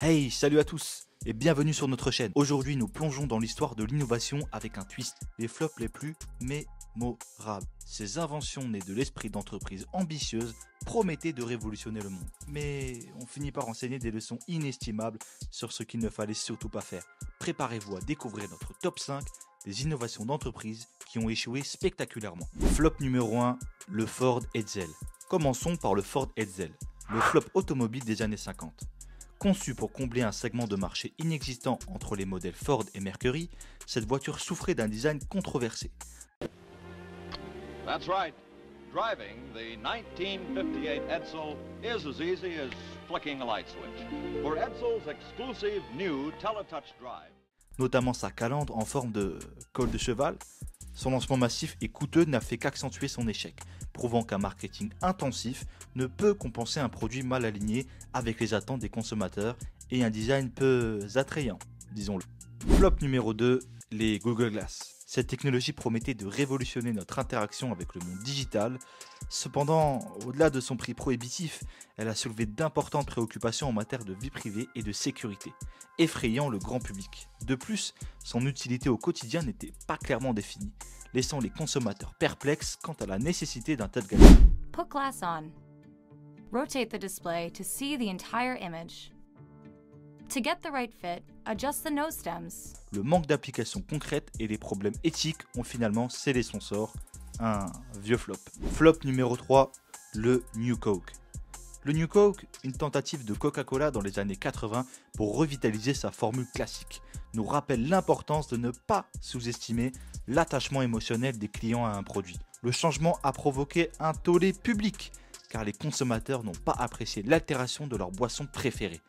Hey, salut à tous et bienvenue sur notre chaîne. Aujourd'hui, nous plongeons dans l'histoire de l'innovation avec un twist, les flops les plus mémorables. Ces inventions nées de l'esprit d'entreprise ambitieuse promettaient de révolutionner le monde. Mais on finit par enseigner des leçons inestimables sur ce qu'il ne fallait surtout pas faire. Préparez-vous à découvrir notre top 5 des innovations d'entreprise qui ont échoué spectaculairement. Flop numéro 1, le Ford Edsel. Commençons par le Ford Edsel, le flop automobile des années 50. Conçue pour combler un segment de marché inexistant entre les modèles Ford et Mercury, cette voiture souffrait d'un design controversé. That's right. Driving the 1958 Edsel is as easy as flicking a light switch. For Edsel's exclusive new Teletouch Drive. Notamment sa calandre en forme de col de cheval, son lancement massif et coûteux n'a fait qu'accentuer son échec, prouvant qu'un marketing intensif ne peut compenser un produit mal aligné avec les attentes des consommateurs et un design peu attrayant, disons-le. Flop numéro 2, les Google Glass. Cette technologie promettait de révolutionner notre interaction avec le monde digital. Cependant, au-delà de son prix prohibitif, elle a soulevé d'importantes préoccupations en matière de vie privée et de sécurité, effrayant le grand public. De plus, son utilité au quotidien n'était pas clairement définie, laissant les consommateurs perplexes quant à la nécessité d'un tel gadget. Put glass on. Rotate the display to see the entire image. To get the right fit, adjust the nose stems. Le manque d'applications concrètes et les problèmes éthiques ont finalement scellé son sort. Un vieux flop. Flop numéro 3, le New Coke. Le New Coke, une tentative de Coca-Cola dans les années 80 pour revitaliser sa formule classique, nous rappelle l'importance de ne pas sous-estimer l'attachement émotionnel des clients à un produit. Le changement a provoqué un tollé public, car les consommateurs n'ont pas apprécié l'altération de leur boisson préférée.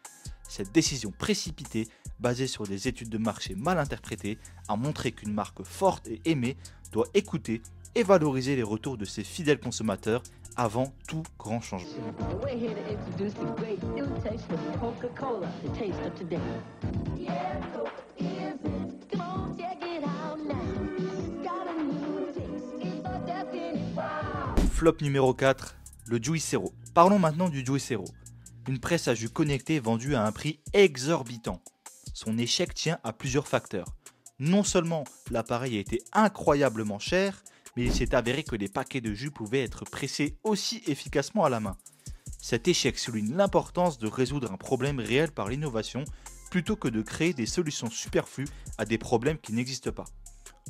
Cette décision précipitée, basée sur des études de marché mal interprétées, a montré qu'une marque forte et aimée doit écouter et valoriser les retours de ses fidèles consommateurs avant tout grand changement. We're here to introduce the great new taste of Coca-Cola, the taste of today. Yeah, Coke is it. Come on, check it out now. It's got a new taste. It's a definite wow. Flop numéro 4, le Juicero. Parlons maintenant du Juicero. Une presse à jus connectée vendue à un prix exorbitant. Son échec tient à plusieurs facteurs. Non seulement l'appareil a été incroyablement cher, mais il s'est avéré que les paquets de jus pouvaient être pressés aussi efficacement à la main. Cet échec souligne l'importance de résoudre un problème réel par l'innovation plutôt que de créer des solutions superflues à des problèmes qui n'existent pas.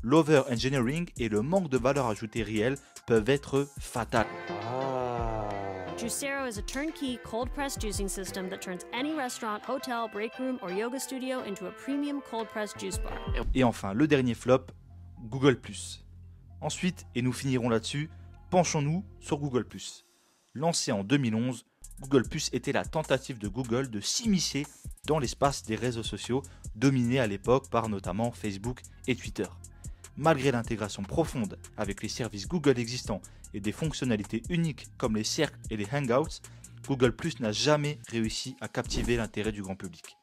L'over-engineering et le manque de valeur ajoutée réelle peuvent être fatals. Juicero is a turnkey cold-pressed juicing system that turns any restaurant, hotel, break room, or yoga studio into a premium cold-pressed juice bar. Et enfin, le dernier flop, Google+. Ensuite, et nous finirons là-dessus, penchons-nous sur Google+. Lancé en 2011, Google+ était la tentative de Google de s'immiscer dans l'espace des réseaux sociaux, dominé à l'époque par notamment Facebook et Twitter. Malgré l'intégration profonde avec les services Google existants et des fonctionnalités uniques comme les cercles et les hangouts, Google+ n'a jamais réussi à captiver l'intérêt du grand public.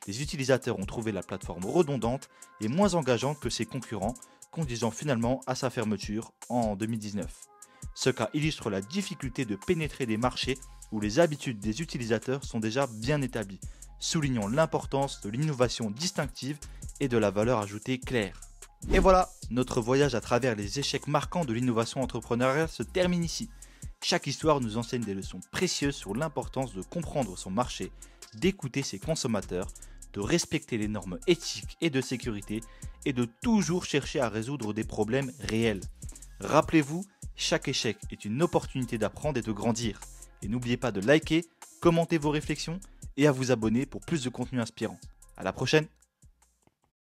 Les utilisateurs ont trouvé la plateforme redondante et moins engageante que ses concurrents, conduisant finalement à sa fermeture en 2019. Ce cas illustre la difficulté de pénétrer des marchés où les habitudes des utilisateurs sont déjà bien établies, soulignant l'importance de l'innovation distinctive et de la valeur ajoutée claire. Et voilà, notre voyage à travers les échecs marquants de l'innovation entrepreneuriale se termine ici. Chaque histoire nous enseigne des leçons précieuses sur l'importance de comprendre son marché, d'écouter ses consommateurs, de respecter les normes éthiques et de sécurité et de toujours chercher à résoudre des problèmes réels. Rappelez-vous, chaque échec est une opportunité d'apprendre et de grandir. Et n'oubliez pas de liker, commenter vos réflexions et à vous abonner pour plus de contenu inspirant. À la prochaine!